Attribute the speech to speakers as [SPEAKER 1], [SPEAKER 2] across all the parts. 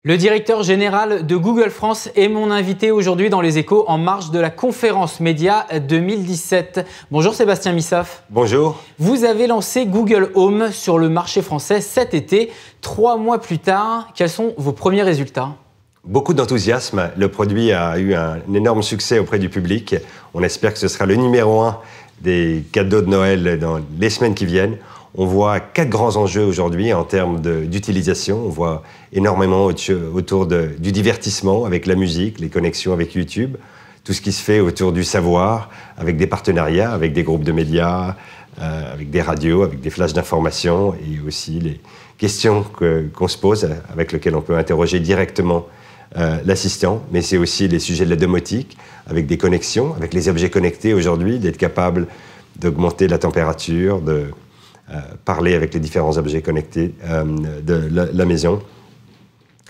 [SPEAKER 1] Le directeur général de Google France est mon invité aujourd'hui dans Les Échos en marge de la conférence Média 2017. Bonjour Sébastien Missoff.
[SPEAKER 2] Bonjour.
[SPEAKER 1] Vous avez lancé Google Home sur le marché français cet été. 3 mois plus tard, quels sont vos premiers résultats ?
[SPEAKER 2] Beaucoup d'enthousiasme. Le produit a eu un énorme succès auprès du public. On espère que ce sera le numéro 1 des cadeaux de Noël dans les semaines qui viennent. On voit 4 grands enjeux aujourd'hui en termes d'utilisation. On voit énormément autour du divertissement avec la musique, les connexions avec YouTube, tout ce qui se fait autour du savoir, avec des partenariats, avec des groupes de médias, avec des radios, avec des flashs d'information et aussi les questions qu'on se pose avec lesquelles on peut interroger directement l'assistant. Mais c'est aussi les sujets de la domotique, avec des connexions, avec les objets connectés aujourd'hui, d'être capable d'augmenter la température, de parler avec les différents objets connectés de la maison.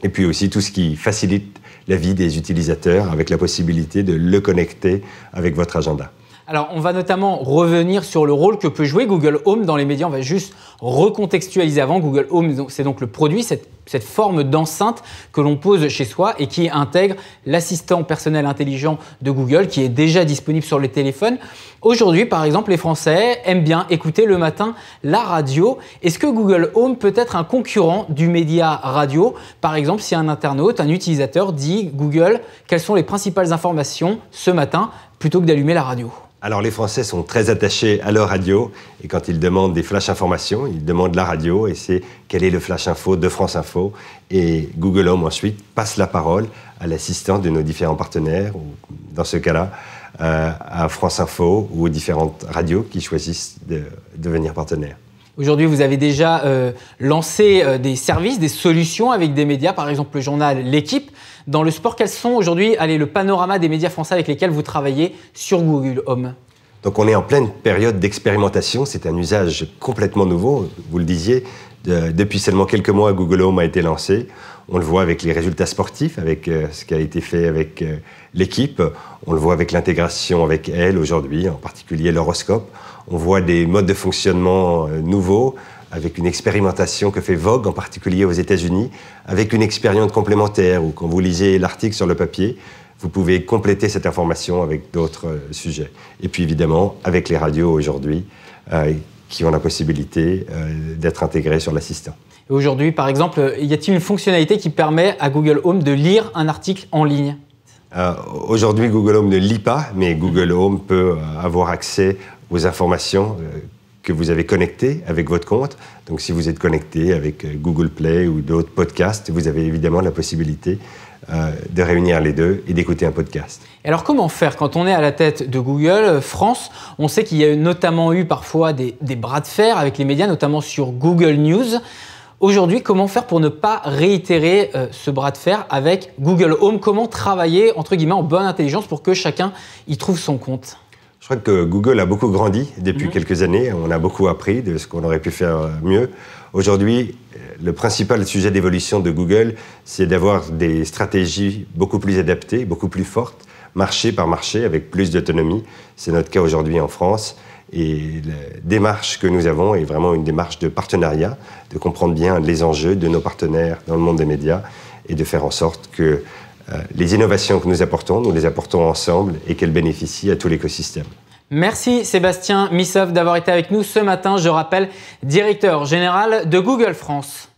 [SPEAKER 2] Et puis aussi tout ce qui facilite la vie des utilisateurs avec la possibilité de le connecter avec votre agenda.
[SPEAKER 1] Alors, on va notamment revenir sur le rôle que peut jouer Google Home dans les médias. On va juste recontextualiser avant. Google Home, c'est donc le produit, cette forme d'enceinte que l'on pose chez soi et qui intègre l'assistant personnel intelligent de Google qui est déjà disponible sur les téléphones. Aujourd'hui, par exemple, les Français aiment bien écouter le matin la radio. Est-ce que Google Home peut être un concurrent du média radio ? Par exemple, si un internaute, un utilisateur dit « Google, quelles sont les principales informations ce matin ?» plutôt que d'allumer la radio.
[SPEAKER 2] Alors les Français sont très attachés à leur radio et quand ils demandent des flash informations, ils demandent la radio et c'est quel est le flash info de France Info et Google Home ensuite passe la parole à l'assistant de nos différents partenaires, ou dans ce cas-là à France Info ou aux différentes radios qui choisissent de devenir partenaires.
[SPEAKER 1] Aujourd'hui, vous avez déjà lancé des services, des solutions avec des médias, par exemple le journal L'Équipe. Dans le sport, quels sont aujourd'hui le panorama des médias français avec lesquels vous travaillez sur Google Home ?
[SPEAKER 2] Donc on est en pleine période d'expérimentation, c'est un usage complètement nouveau, vous le disiez, depuis seulement quelques mois Google Home a été lancé. On le voit avec les résultats sportifs, avec ce qui a été fait avec L'Équipe, on le voit avec l'intégration avec Elle aujourd'hui, en particulier l'horoscope. On voit des modes de fonctionnement nouveaux, avec une expérimentation que fait Vogue, en particulier aux États-Unis, avec une expérience complémentaire où quand vous lisez l'article sur le papier, vous pouvez compléter cette information avec d'autres sujets. Et puis évidemment, avec les radios aujourd'hui, qui ont la possibilité d'être intégrées sur l'assistant.
[SPEAKER 1] Aujourd'hui, par exemple, y a-t-il une fonctionnalité qui permet à Google Home de lire un article en ligne ?
[SPEAKER 2] Aujourd'hui, Google Home ne lit pas, mais Google Home peut avoir accès aux informations que vous avez connectées avec votre compte. Donc, si vous êtes connecté avec Google Play ou d'autres podcasts, vous avez évidemment la possibilité de réunir les deux et d'écouter un podcast.
[SPEAKER 1] Et alors, comment faire quand on est à la tête de Google France ? On sait qu'il y a notamment eu parfois des bras de fer avec les médias, notamment sur Google News. Aujourd'hui, comment faire pour ne pas réitérer ce bras de fer avec Google Home ? Comment travailler, entre guillemets, en bonne intelligence pour que chacun y trouve son compte ?
[SPEAKER 2] Je crois que Google a beaucoup grandi depuis quelques années. On a beaucoup appris de ce qu'on aurait pu faire mieux. Aujourd'hui, le principal sujet d'évolution de Google, c'est d'avoir des stratégies beaucoup plus adaptées, beaucoup plus fortes, marché par marché, avec plus d'autonomie. C'est notre cas aujourd'hui en France. Et la démarche que nous avons est vraiment une démarche de partenariat, de comprendre bien les enjeux de nos partenaires dans le monde des médias et de faire en sorte que les innovations que nous les apportons ensemble et qu'elles bénéficient à tout l'écosystème.
[SPEAKER 1] Merci Sébastien Missoff d'avoir été avec nous ce matin. Je rappelle, directeur général de Google France.